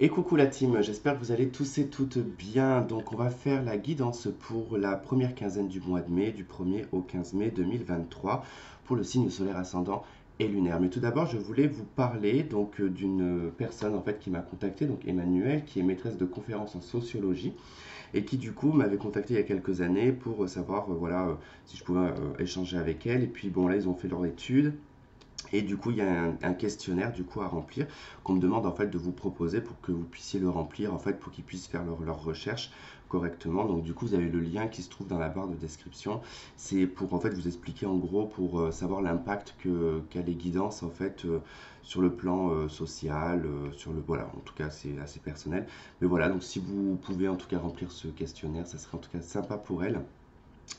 Et coucou la team, j'espère que vous allez tous et toutes bien. Donc on va faire la guidance pour la première quinzaine du mois de mai, du 1er au 15 mai 2023, pour le signe solaire ascendant et lunaire. Mais tout d'abord, je voulais vous parler donc d'une personne en fait qui m'a contacté, donc Emmanuel, qui est maîtresse de conférences en sociologie et qui du coup m'avait contacté il y a quelques années pour savoir si je pouvais échanger avec elle. Et puis bon là ils ont fait leur étude. Et du coup, il y a un questionnaire du coup à remplir qu'on me demande en fait de vous proposer pour que vous puissiez le remplir en fait pour qu'ils puissent faire leur recherche correctement. Donc du coup, vous avez le lien qui se trouve dans la barre de description. C'est pour en fait vous expliquer en gros pour savoir l'impact qu'a les guidances en fait sur le plan social, sur le voilà. En tout cas, c'est assez personnel. Mais voilà, donc si vous pouvez en tout cas remplir ce questionnaire, ça serait en tout cas sympa pour elle.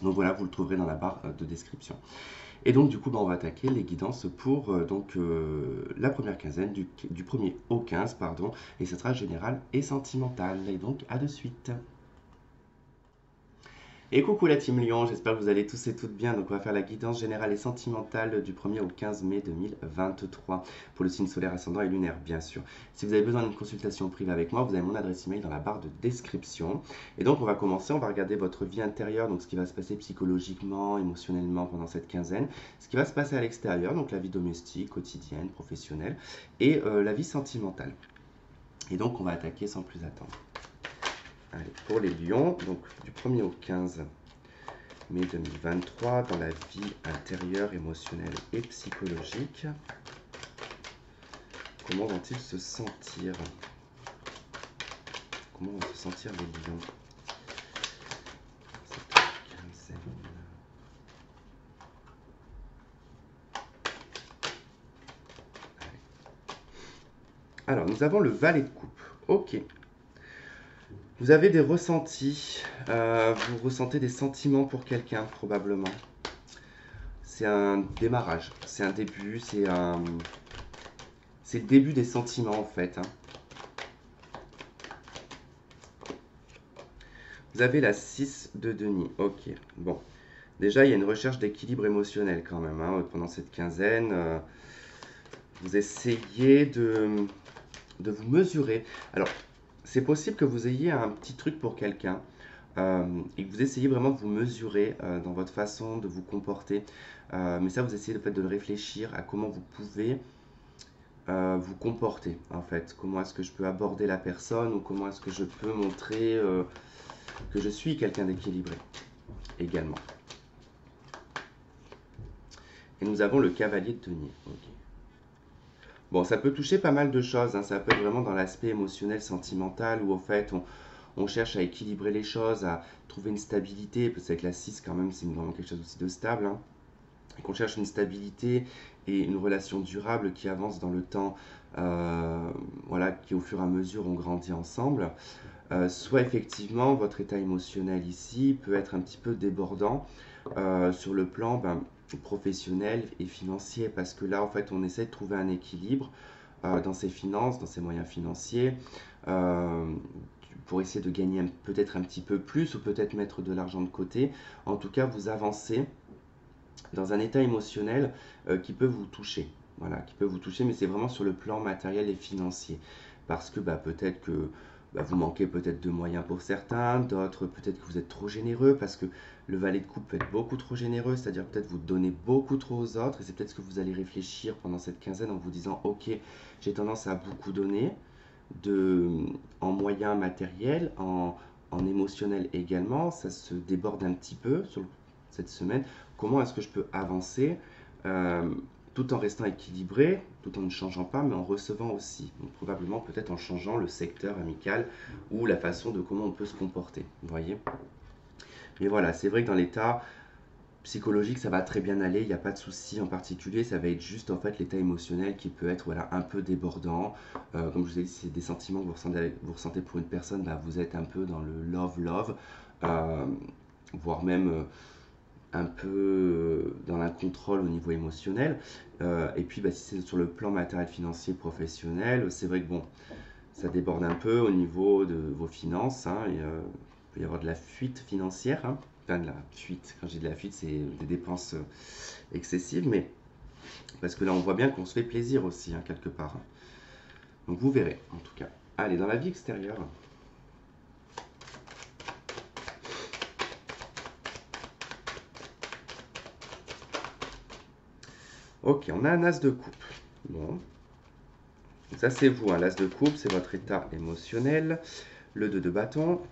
Donc voilà, vous le trouverez dans la barre de description. Et donc, du coup, on va attaquer les guidances pour la première quinzaine du 1er au 15, pardon, et ce sera général et sentimental. Et donc, à de suite. Et coucou la team Lyon, j'espère que vous allez tous et toutes bien. Donc on va faire la guidance générale et sentimentale du 1er au 15 mai 2023 pour le signe solaire ascendant et lunaire bien sûr. Si vous avez besoin d'une consultation privée avec moi, vous avez mon adresse email dans la barre de description. Et donc on va commencer, on va regarder votre vie intérieure, donc ce qui va se passer psychologiquement, émotionnellement pendant cette quinzaine, ce qui va se passer à l'extérieur, donc la vie domestique, quotidienne, professionnelle et la vie sentimentale. Et donc on va attaquer sans plus attendre. Allez, pour les lions, donc du 1er au 15 mai 2023, dans la vie intérieure, émotionnelle et psychologique, comment vont-ils se sentir? Comment vont se sentir les lions? Cette quinzaine. Alors, nous avons le valet de coupe. Ok. Vous avez des ressentis, vous ressentez des sentiments pour quelqu'un probablement. C'est un démarrage, c'est un début, c'est le début des sentiments en fait, hein. Vous avez la 6 de denier, ok. Bon, déjà il y a une recherche d'équilibre émotionnel quand même, hein, pendant cette quinzaine. Vous essayez de vous mesurer. Alors, c'est possible que vous ayez un petit truc pour quelqu'un et que vous essayez vraiment de vous mesurer dans votre façon de vous comporter. Mais ça, vous essayez de le réfléchir à comment vous pouvez vous comporter en fait. Comment est-ce que je peux aborder la personne ou comment est-ce que je peux montrer que je suis quelqu'un d'équilibré également. Et nous avons le cavalier de denier. Okay. Bon, ça peut toucher pas mal de choses, hein. Ça peut être vraiment dans l'aspect émotionnel, sentimental, où en fait on cherche à équilibrer les choses, à trouver une stabilité, parce que la 6 quand même c'est vraiment quelque chose aussi de stable, hein. Et qu'on cherche une stabilité et une relation durable qui avance dans le temps, voilà, qui au fur et à mesure on grandit ensemble. Soit effectivement votre état émotionnel ici peut être un petit peu débordant sur le plan professionnel et financier, parce que là en fait on essaie de trouver un équilibre dans ses finances, dans ses moyens financiers, euh, pour essayer de gagner peut-être un petit peu plus ou peut-être mettre de l'argent de côté. En tout cas, vous avancez dans un état émotionnel qui peut vous toucher. Voilà, qui peut vous toucher, mais c'est vraiment sur le plan matériel et financier. Parce que peut-être que vous manquez peut-être de moyens pour certains, d'autres peut-être que vous êtes trop généreux, parce que le valet de coupe peut être beaucoup trop généreux, c'est-à-dire peut-être vous donnez beaucoup trop aux autres, et c'est peut-être ce que vous allez réfléchir pendant cette quinzaine en vous disant, ok, j'ai tendance à beaucoup donner, en moyens matériels, en émotionnel également, ça se déborde un petit peu sur cette semaine. Comment est-ce que je peux avancer tout en restant équilibré, tout en ne changeant pas, mais en recevant aussi. Donc, probablement peut-être en changeant le secteur amical ou la façon de comment on peut se comporter. Vous voyez? Mais voilà, c'est vrai que dans l'état psychologique, ça va très bien aller, il n'y a pas de souci en particulier, ça va être juste en fait l'état émotionnel qui peut être voilà, un peu débordant. Comme je vous ai dit, c'est des sentiments que vous ressentez pour une personne, vous êtes un peu dans le love-love, euh, voire même un peu dans l'incontrôle au niveau émotionnel. Et puis si c'est sur le plan matériel, financier, professionnel, c'est vrai que bon, ça déborde un peu au niveau de vos finances, hein, et, il peut y avoir de la fuite financière, hein. Enfin de la fuite, quand je dis de la fuite, c'est des dépenses excessives, mais parce que là on voit bien qu'on se fait plaisir aussi, hein, quelque part, hein. Donc vous verrez en tout cas. Allez, dans la vie extérieure. Ok, on a un as de coupe. Bon. Ça, c'est vous, hein. L'as de coupe, c'est votre état émotionnel. Le 2 de bâton.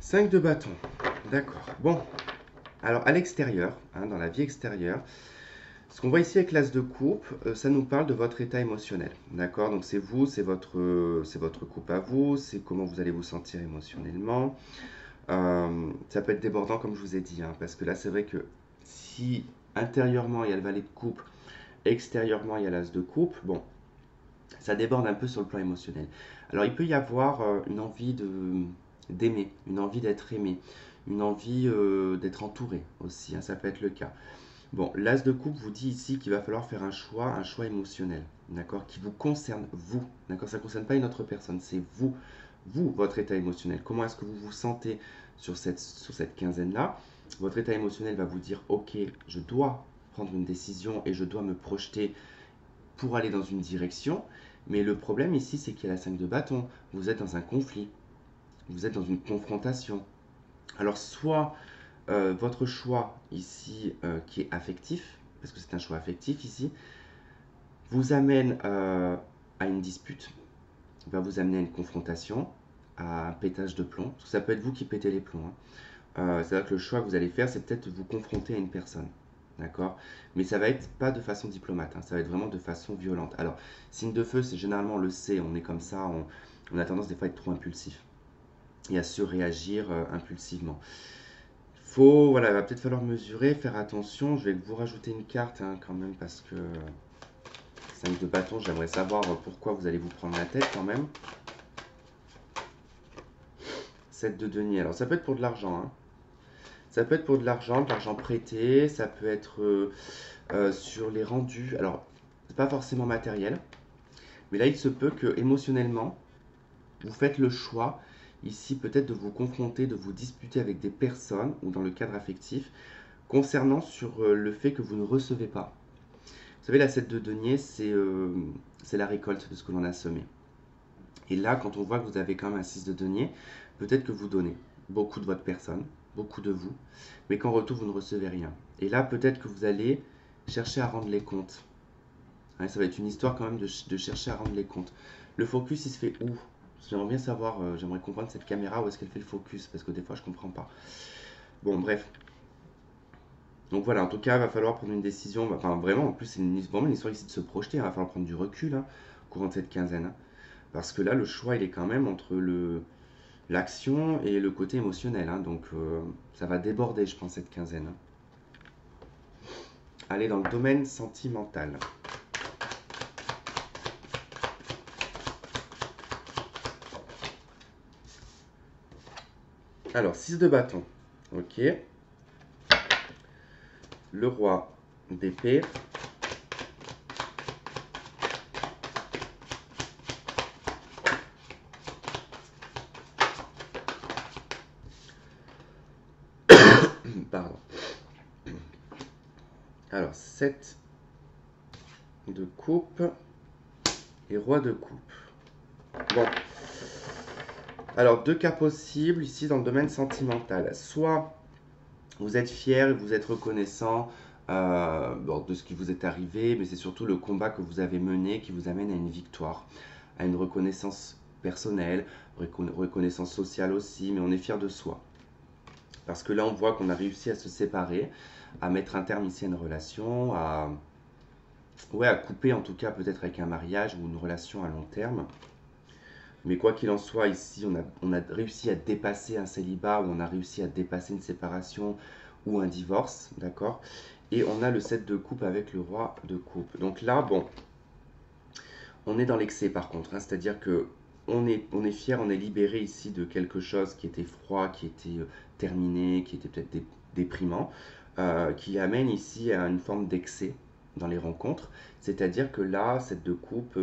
Cinq de bâton. D'accord. Bon. Alors, à l'extérieur, hein, dans la vie extérieure, ce qu'on voit ici avec l'as de coupe, ça nous parle de votre état émotionnel. D'accord? Donc, c'est vous, c'est votre coupe à vous, c'est comment vous allez vous sentir émotionnellement. Ça peut être débordant, comme je vous ai dit, hein, parce que là, c'est vrai que si intérieurement, il y a le valet de coupe, extérieurement, il y a l'as de coupe, bon, ça déborde un peu sur le plan émotionnel. Alors, il peut y avoir une envie d'aimer, une envie d'être aimé, une envie d'être entouré aussi, hein, ça peut être le cas. Bon, l'as de coupe vous dit ici qu'il va falloir faire un choix émotionnel, d'accord, qui vous concerne, vous, d'accord, ça ne concerne pas une autre personne, c'est vous, votre état émotionnel. Comment est-ce que vous vous sentez sur cette quinzaine-là? Votre état émotionnel va vous dire, ok, je dois prendre une décision et je dois me projeter pour aller dans une direction. Mais le problème ici, c'est qu'il y a la 5 de bâton. Vous êtes dans un conflit, vous êtes dans une confrontation. Alors, soit votre choix ici, qui est affectif, parce que c'est un choix affectif ici, vous amène à une dispute, va vous amener à une confrontation, à un pétage de plomb. Parce que ça peut être vous qui pétez les plombs, hein. C'est-à-dire que le choix que vous allez faire, c'est peut-être vous confronter à une personne. D'accord? Mais ça va être pas de façon diplomate, hein, ça va être vraiment de façon violente. Alors, signe de feu, c'est généralement, on le sait, on est comme ça, on a tendance des fois à être trop impulsif et à surréagir impulsivement. Voilà, il va peut-être falloir mesurer, faire attention. Je vais vous rajouter une carte, hein, quand même, parce que 5 de bâton, j'aimerais savoir pourquoi vous allez vous prendre la tête quand même. 7 de denier, alors ça peut être pour de l'argent, hein. Ça peut être pour de l'argent prêté, ça peut être sur les rendus. Alors, c'est pas forcément matériel, mais là, il se peut que émotionnellement, vous faites le choix, ici, peut-être de vous confronter, de vous disputer avec des personnes, ou dans le cadre affectif, concernant sur le fait que vous ne recevez pas. Vous savez, la 7 de denier, c'est la récolte de ce que l'on a semé. Et là, quand on voit que vous avez quand même un 6 de denier, peut-être que vous donnez beaucoup de votre personne, beaucoup de vous, mais qu'en retour, vous ne recevez rien. Et là, peut-être que vous allez chercher à rendre les comptes. Hein, ça va être une histoire quand même de chercher à rendre les comptes. Le focus, il se fait où? J'aimerais bien savoir, j'aimerais comprendre cette caméra, où est-ce qu'elle fait le focus, parce que des fois, je ne comprends pas. Bon, bref. Donc voilà, en tout cas, il va falloir prendre une décision. Enfin, vraiment, en plus, c'est vraiment une histoire ici de se projeter, hein. Il va falloir prendre du recul, hein, au courant de cette quinzaine, hein. Parce que là, le choix, il est quand même entre l'action et le côté émotionnel, hein. Donc, ça va déborder, je pense, cette quinzaine, hein. Allez, dans le domaine sentimental. Alors, 6 de bâton. Ok. Le roi d'épée. Pardon. Alors, 7 de coupe et roi de coupe. Bon. Alors, deux cas possibles ici dans le domaine sentimental. Soit vous êtes fier et vous êtes reconnaissant de ce qui vous est arrivé, mais c'est surtout le combat que vous avez mené qui vous amène à une victoire, à une reconnaissance personnelle, reconnaissance sociale aussi, mais on est fier de soi. Parce que là, on voit qu'on a réussi à se séparer, à mettre un terme ici à une relation, à couper en tout cas peut-être avec un mariage ou une relation à long terme. Mais quoi qu'il en soit, ici, on a réussi à dépasser un célibat, ou on a réussi à dépasser une séparation ou un divorce, d'accord? Et on a le 7 de coupe avec le roi de coupe. Donc là, bon, on est dans l'excès par contre, hein, c'est-à-dire que on est fier, on est libéré ici de quelque chose qui était froid, qui était terminé, qui était peut-être déprimant, qui amène ici à une forme d'excès dans les rencontres. C'est-à-dire que là, 7 de coupe,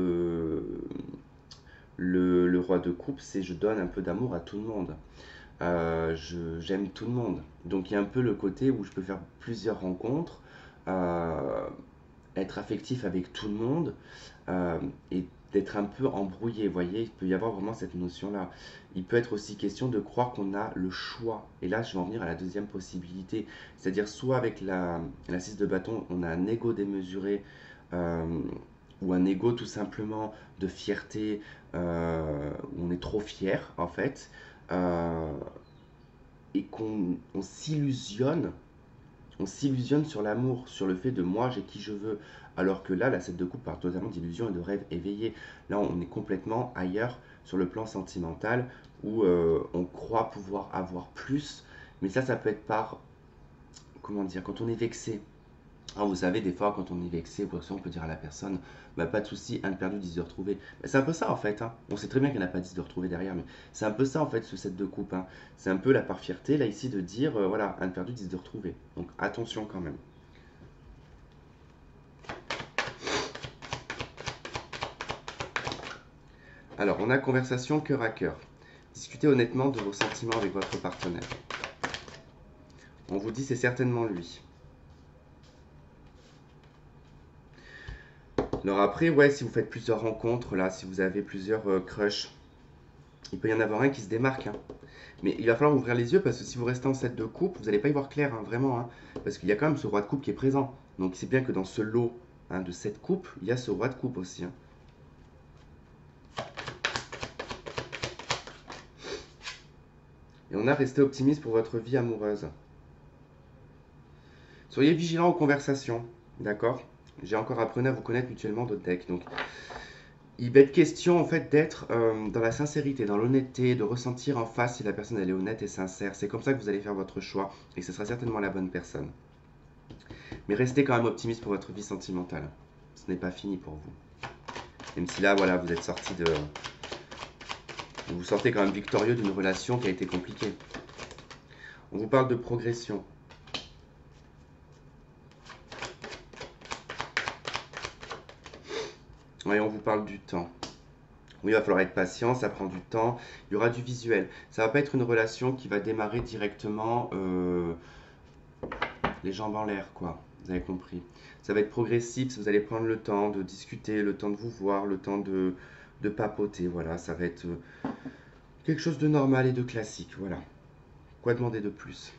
le roi de coupe, c'est je donne un peu d'amour à tout le monde. J'aime tout le monde. Donc il y a un peu le côté où je peux faire plusieurs rencontres, euh, être affectif avec tout le monde et d'être un peu embrouillé, vous voyez, il peut y avoir vraiment cette notion-là. Il peut être aussi question de croire qu'on a le choix. Et là, je vais en venir à la deuxième possibilité, c'est-à-dire soit avec la 6 de bâton, on a un ego démesuré, euh, ou un ego tout simplement de fierté, où on est trop fier en fait, euh, et qu'on s'illusionne, on s'illusionne sur l'amour, sur le fait de moi j'ai qui je veux, alors que là la 7 de coupe parle totalement d'illusion et de rêve éveillé. Là on est complètement ailleurs sur le plan sentimental où on croit pouvoir avoir plus, mais ça peut être par, comment dire, quand on est vexé. Alors, vous savez, des fois, quand on est vexé ou quoi que ce soit, on peut dire à la personne, bah, pas de souci, un de perdu, 10 de retrouvé. Bah, c'est un peu ça en fait, hein. On sait très bien qu'il n'y en a pas 10 de retrouvé derrière, mais c'est un peu ça en fait, ce set de coupe, hein. C'est un peu la part fierté, là, ici, de dire, voilà, un de perdu, 10 de retrouvé. Donc attention quand même. Alors, on a conversation cœur à cœur. Discutez honnêtement de vos sentiments avec votre partenaire. On vous dit, c'est certainement lui. Alors après, ouais, si vous faites plusieurs rencontres, là, si vous avez plusieurs crushs, il peut y en avoir un qui se démarque, hein. Mais il va falloir ouvrir les yeux parce que si vous restez en 7 de coupe, vous n'allez pas y voir clair, hein, vraiment, hein. Parce qu'il y a quand même ce roi de coupe qui est présent. Donc c'est bien que dans ce lot, hein, de 7 coupes, il y a ce roi de coupe aussi, hein. Et on a resté optimiste pour votre vie amoureuse. Soyez vigilant aux conversations, d'accord? J'ai encore appris à vous connaître mutuellement d'autres decks. Donc il va être question en fait d'être dans la sincérité, dans l'honnêteté, de ressentir en face si la personne elle est honnête et sincère. C'est comme ça que vous allez faire votre choix et que ce sera certainement la bonne personne. Mais restez quand même optimiste pour votre vie sentimentale. Ce n'est pas fini pour vous. Même si là, voilà, vous êtes sorti de... Vous vous sortez quand même victorieux d'une relation qui a été compliquée. On vous parle de progression. Oui, on vous parle du temps. Oui, il va falloir être patient, ça prend du temps. Il y aura du visuel. Ça va pas être une relation qui va démarrer directement les jambes en l'air, quoi. Vous avez compris. Ça va être progressif, vous allez prendre le temps de discuter, le temps de vous voir, le temps de papoter. Voilà, ça va être quelque chose de normal et de classique. Voilà. Quoi demander de plus?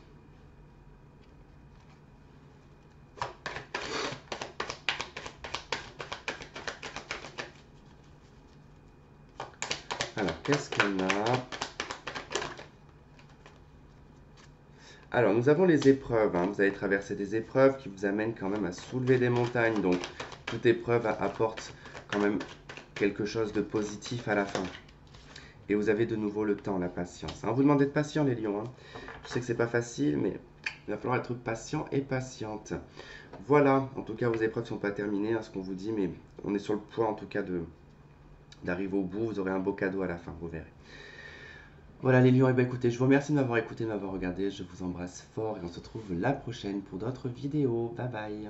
Alors, qu'est-ce qu'on a? Alors, nous avons les épreuves, hein. Vous allez traverser des épreuves qui vous amènent quand même à soulever des montagnes. Donc, toute épreuve apporte quand même quelque chose de positif à la fin. Et vous avez de nouveau le temps, la patience, hein. Vous demandez de patient, les lions, hein. Je sais que c'est pas facile, mais il va falloir être patient et patiente. Voilà, en tout cas, vos épreuves ne sont pas terminées, hein, ce qu'on vous dit, mais on est sur le point, en tout cas, d'arriver au bout. Vous aurez un beau cadeau à la fin, vous verrez. Voilà les lions, et bien écoutez, je vous remercie de m'avoir écouté, de m'avoir regardé, je vous embrasse fort et on se retrouve la prochaine pour d'autres vidéos. Bye bye.